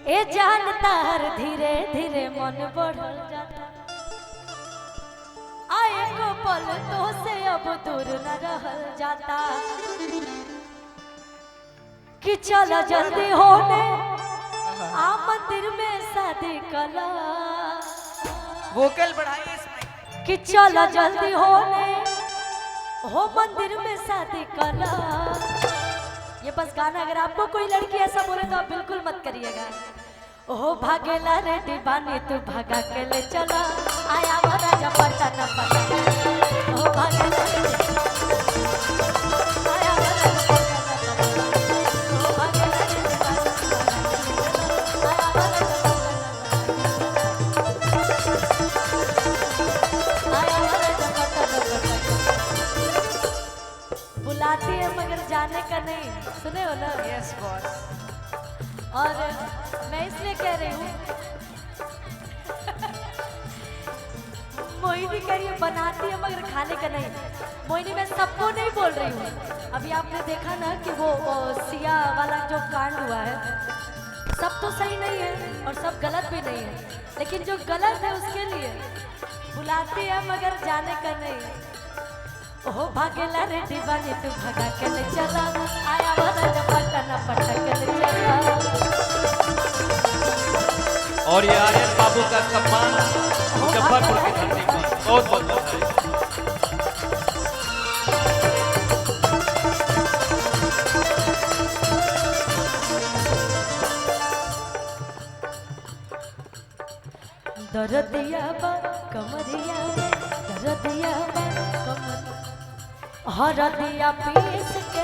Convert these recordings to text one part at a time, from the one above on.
ए जानता हर धीरे धीरे मन बढ़ल जाता आए को पल तो से अब दूर न रहल जाता कि चला जल्दी होने आ मंदिर में शादी कला वोकल बढ़ाइए इसमें कि चला जल्दी होने हो मंदिर में शादी कला। ये बस गाना अगर आपको कोई लड़की ऐसा बोले तो आप बिल्कुल मत करिएगा। ओहो भागेला रे दीवानी तू भागा के ले चला आया वाला जब पता न पता ओहो भागेला आया वाला जब पता न पता ओहो भागेला रे दीवानी आया वाला जब पता न पता बुलाती है मगर जाने का नहीं। सुने हो ना? Yes boss. और मैं इसलिए कह रही हूँ मोहिनी कह रही है बनाती है मगर खाने का नहीं। मोहिनी मैं सबको नहीं बोल रही हूँ। अभी आपने देखा ना कि वो सिया वाला जो कांड हुआ है सब तो सही नहीं है और सब गलत भी नहीं है, लेकिन जो गलत है उसके लिए बुलाती है मगर जाने का नहीं। ओहो भागेला रे दीवानी तू भागा के ले चला आया वाला जब पता न पता के ले चला। और ये आर्यन बाबू का सम्मान मुजफ्फरपुर की धरती पर बहुत बहुत बधाई। दरदिया बा कमरिया दरदिया बा कमर हरदिया पीस के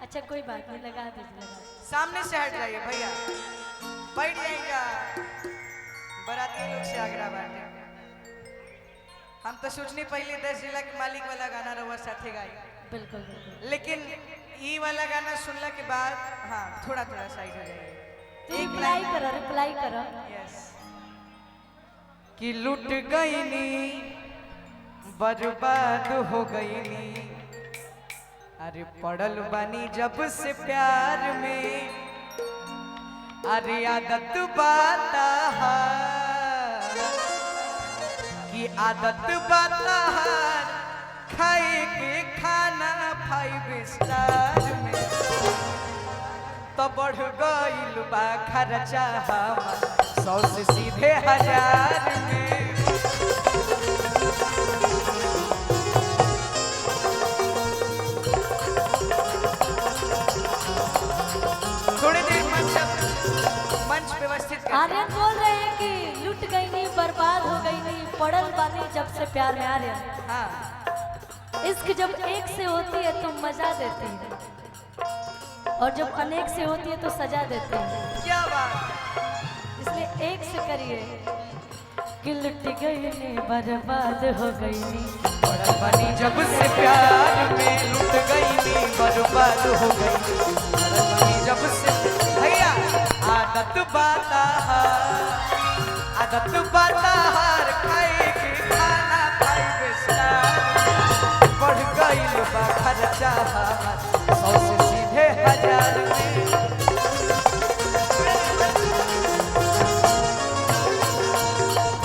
अच्छा कोई बात नहीं, लगा दीजिए। सामने से हट जाइए भैया, बैठ जाइएगा। बराती लोग से आगरा बाटे। हम तो सोचनी पहले 10 जिला के मालिक वाला गाना रवा साथे गाई, बिल्कुल बिल्कुल, लेकिन ये वाला गाना सुनला के बाद हाँ थोड़ा थोड़ा साइड हो जाइए। रिप्लाई करो रिप्लाई करो। यस कि लुट गईनी बर्बाद हो गईनी, अरे पड़ल बानी जब से प्यार में, अरे आदत बाता कि आदत बाता खाए के खाना 5 स्टार में, तो बढ़ गईल बा खर्चा 100 से सीधे 1000 में। थोड़ी देर मंच व्यवस्थित आर्यन बोल रहे हैं कि लुट गई नहीं बर्बाद हो गई नहीं पड़ल बानी जब से प्यार में। आर्यन हाँ इश्क जब एक से होती है तो मजा देती है, और जब अनेक से होती है तो सजा देती है। क्या बात। इसलिए एक से करिए कि लुट गई नहीं बर्बाद हो गई नहीं, पड़ल बानी जब से प्यार में, लुट गई नहीं बर्बाद हो गई, पड़ल बानी जब से। भैया आदत बाता हार खाए के खाना 5 स्टार, बढ़ गईल बा खर्चा 100 से सीधे 1000 में।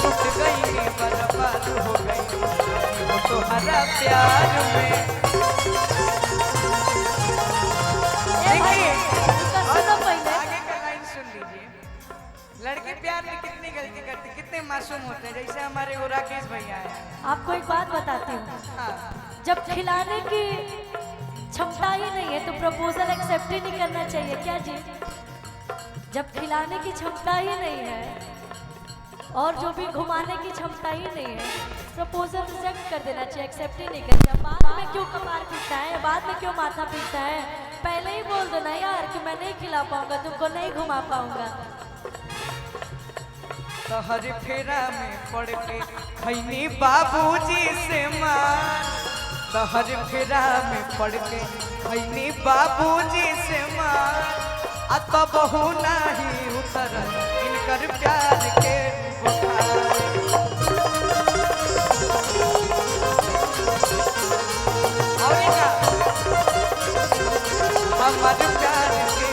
लुट गई बर्बाद हो गई वो तो हरा प्यार में। देखिए आगे का लाइन सुन लीजिए। लड़के प्यार में कितनी गलती करती, कितने मासूम होते हैं, जैसे हमारे वो राकेश भैया हैं। आपको एक बात बताती हूँ, हाँ जब खिलाने की क्षमता ही नहीं है तो प्रपोजल एक्सेप्ट ही नहीं करना चाहिए क्या जी? जब खिलाने की क्षमता ही नहीं है और जो भी घुमाने की क्षमता ही नहीं है, प्रपोजल रिजेक्ट कर देना चाहिए, एक्सेप्ट ही नहीं करना। बाद में क्यों कपार पीटता है, बाद में क्यों माथा पीटता है? पहले ही बोल दो ना यार कि मैं नहीं खिला पाऊंगा, तुमको नहीं घुमा पाऊंगा। तहर फेरा में पड़ के खैनी बाबूजी से मार, तहर फेरा में पड़ के खैनी बाबूजी से मार, आ तब बहु नहीं उतर इनकर प्यार के बुखार। और इनका हमारे प्यार के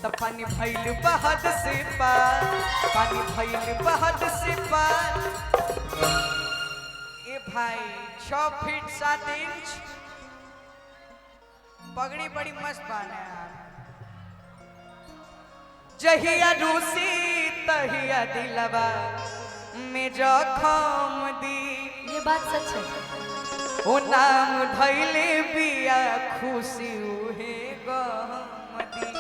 तब पानी भइल बहद से पार, पानी भइल बहद से पार। ए भाई 6 फीट 7 इंच पगड़ी बड़ी मस्त बान है यार। जहिया रूसी तहिया दिलवा में जखम दी, ये बात सच है। ओ नाम धैले बिया खुशी उहे गम दी,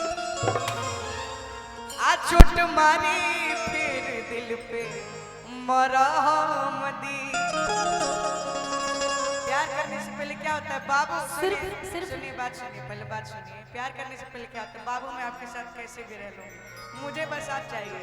आ चोट मारी फिर दिल पे मरहम दी। प्यार करने से पहले क्या होता है बाबू? सुनिए बात सुनिए, पहले बात सुनिए। प्यार करने से पहले क्या होता है बाबू? मैं आपके साथ कैसे भी रह लूं, मुझे बस आप चाहिए।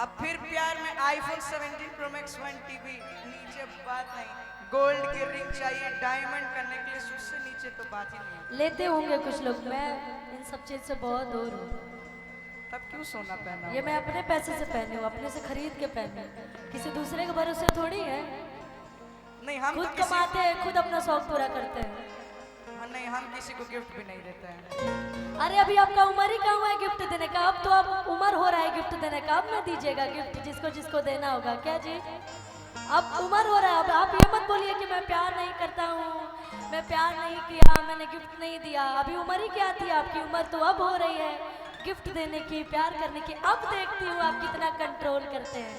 अब फिर प्यार में आईफोन 17 प्रो मैक्स 1 टीबी नीचे बात नहीं, गोल्ड के रिंग चाहिए, डायमंड का नेकलेस, उससे नीचे तो बात ही नहीं। लेते होंगे कुछ लोग, मैं इन सब चीज से बहुत दूर हूँ। तब क्यों सोना पहना? ये मैं अपने पैसे से पहनी हूँ, अपने से खरीद के पहनी हूँ, किसी दूसरे के भरोसे थोड़ी है। नहीं हम खुद तो कमाते हैं, खुद अपना शौक पूरा करते हैं। नहीं हम किसी को गिफ्ट भी नहीं देते हैं। अरे अभी आपका उम्र ही कहाँ हुआ है गिफ्ट देने का? अब तो अब उम्र हो रहा है गिफ्ट देने का, अब ना दीजिएगा गिफ्ट जिसको जिसको देना होगा। क्या जी, अब उम्र हो रहा है। अब आप ये मत बोलिए कि मैं प्यार नहीं करता हूँ, मैं प्यार नहीं किया, मैंने गिफ्ट नहीं दिया। अभी उम्र ही क्या थी आपकी? उम्र तो अब हो रही है गिफ्ट देने की, प्यार करने की। अब देखती हूँ आप कितना कंट्रोल करते हैं।